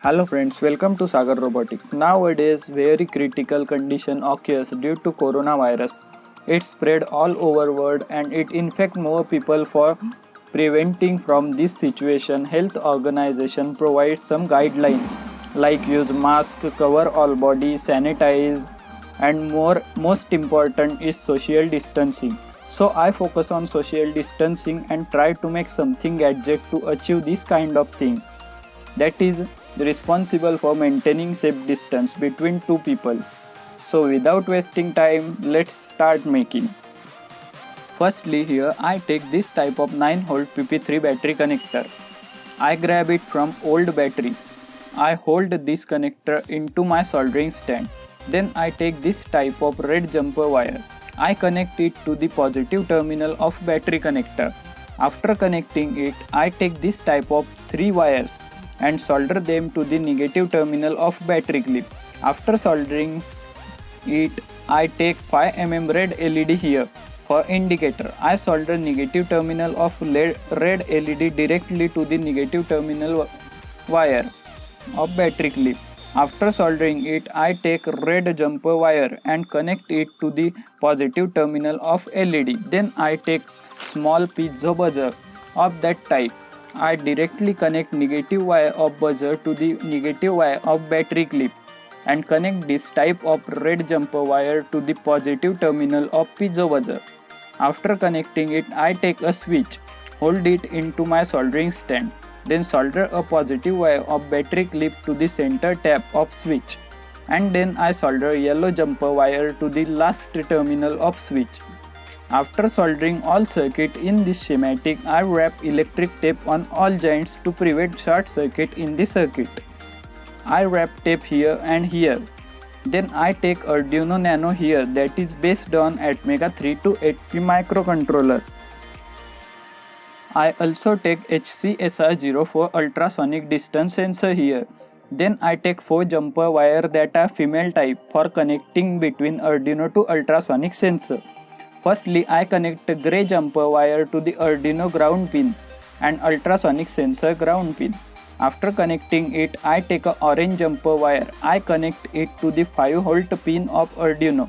Hello friends, welcome to Sagar Robotics. Nowadays, very critical condition occurs due to coronavirus. It spread all over world and it infect more people. For preventing from this situation, health organization provides some guidelines like use mask, cover all body, sanitize, and most important is social distancing. So I focus on social distancing and try to make something gadget to achieve this kind of things, that is responsible for maintaining safe distance between two peoples. So without wasting time, let's start making. Firstly, here I take this type of 9-volt PP3 battery connector. I grab it from old battery. I hold this connector into my soldering stand. Then I take this type of red jumper wire. I connect it to the positive terminal of battery connector. After connecting it, I take this type of 3 wires and solder them to the negative terminal of battery clip. After soldering it, I take 5 mm red LED here for indicator. I solder negative terminal of red LED directly to the negative terminal wire of battery clip. After soldering it, I take red jumper wire and connect it to the positive terminal of LED. Then I take small piezo buzzer of that type. I directly connect negative wire of buzzer to the negative wire of battery clip and connect this type of red jumper wire to the positive terminal of piezo buzzer. After connecting it, I take a switch, hold it into my soldering stand, then solder a positive wire of battery clip to the center tap of switch, and then I solder yellow jumper wire to the last terminal of switch. After soldering all circuit in this schematic, I wrap electric tape on all joints to prevent short circuit in the circuit. I wrap tape here and here. Then I take Arduino Nano here, that is based on Atmega 328P microcontroller. I also take HCSR04 ultrasonic distance sensor here. Then I take 4 jumper wire that are female type for connecting between Arduino to ultrasonic sensor. Firstly, I connect a grey jumper wire to the Arduino ground pin and ultrasonic sensor ground pin. After connecting it, I take a orange jumper wire. I connect it to the 5-volt pin of Arduino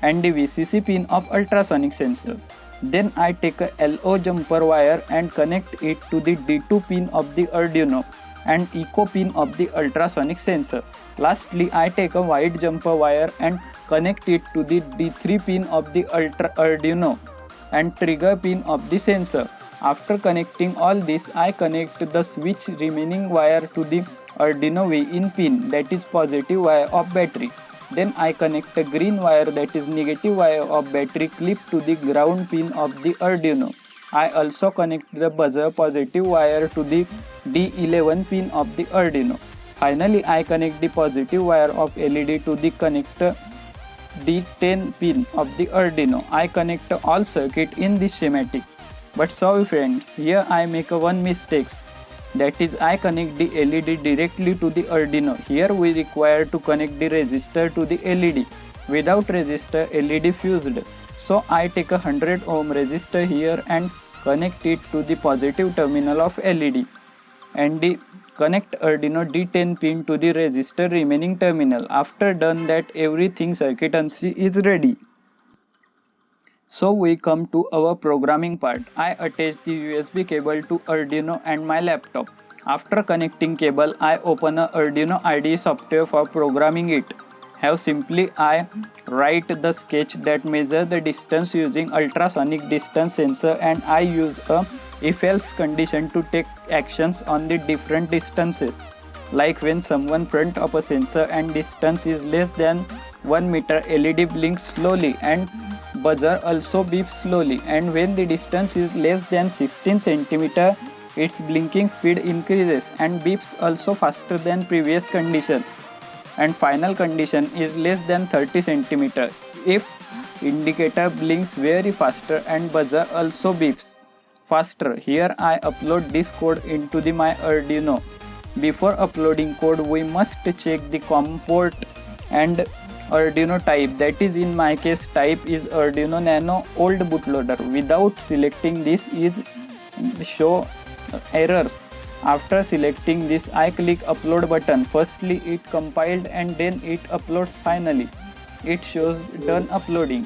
and the VCC pin of ultrasonic sensor. Then I take a LO jumper wire and connect it to the D2 pin of the Arduino and echo pin of the ultrasonic sensor. Lastly, I take a white jumper wire and connect it to the D3 pin of the Arduino and trigger pin of the sensor. After connecting all this, I connect the switch remaining wire to the Arduino VIN pin, that is positive wire of battery. Then I connect a green wire, that is negative wire of battery clip to the ground pin of the Arduino. I also connect the buzzer positive wire to the D11 pin of the Arduino. Finally, I connect the positive wire of LED to the connector D10 pin of the Arduino. I connect all circuit in this schematic. But sorry friends, here I make a one mistake. That is, I connect the LED directly to the Arduino. Here we require to connect the resistor to the LED. Without resistor, LED fused. So I take a 100 ohm resistor here and connect it to the positive terminal of LED. And connect Arduino D10 pin to the resistor remaining terminal. After done that, everything circuitry is ready. So we come to our programming part. I attach the USB cable to Arduino and my laptop. After connecting cable, I open a Arduino IDE software for programming it. Have simply I write the sketch that measure the distance using ultrasonic distance sensor, and I use a if-else condition to take actions on the different distances. Like when someone front of a sensor and distance is less than 1 meter, LED blinks slowly and buzzer also beeps slowly, and when the distance is less than 16 cm, its blinking speed increases and beeps also faster than previous condition, and final condition is less than 30 cm. If indicator blinks very faster and buzzer also beeps faster. Here I upload this code into my Arduino. Before uploading code, we must check the COM port and Arduino type, that is in my case type is Arduino Nano old bootloader. Without selecting this is show errors. After selecting this, I click upload button. Firstly it compiled and then it uploads finally. It shows done uploading.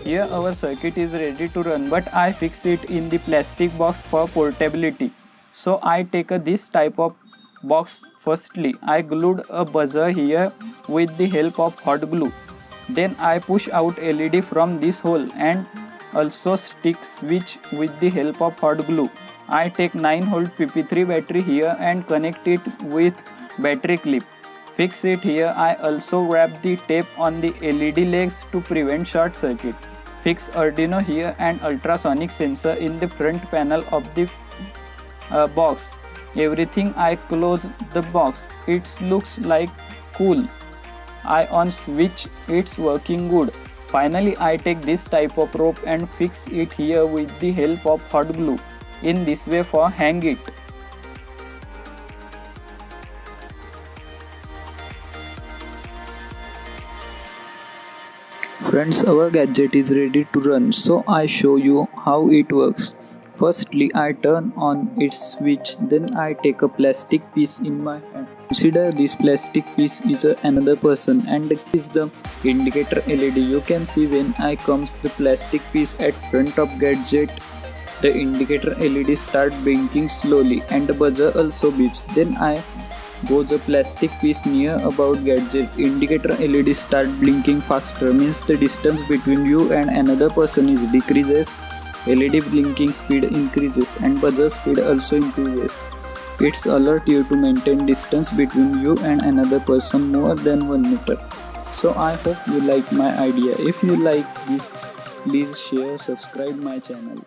Here our circuit is ready to run, but I fix it in the plastic box for portability. So I take this type of box. Firstly I glued a buzzer here with the help of hot glue. Then I push out LED from this hole and also stick switch with the help of hot glue. I take 9V PP3 battery here and connect it with battery clip. Fix it here. I also wrap the tape on the LED legs to prevent short circuit. Fix Arduino here and ultrasonic sensor in the front panel of the box. Everything I close the box. It looks like cool. I on switch, it's working good. Finally I take this type of rope and fix it here with the help of hot glue. In this way for hang it. Friends, our gadget is ready to run, so I show you how it works. Firstly, I turn on its switch, then I take a plastic piece in my hand. Consider this plastic piece is another person and this is the indicator LED. You can see when I comes the plastic piece at front of gadget, the indicator LED start blinking slowly and the buzzer also beeps. Then I goes a plastic piece near about gadget, indicator LED start blinking faster, means the distance between you and another person is decreases, LED blinking speed increases and buzzer speed also increases. It's alert you to maintain distance between you and another person more than 1 meter. So I hope you like my idea. If you like this, please share, subscribe my channel.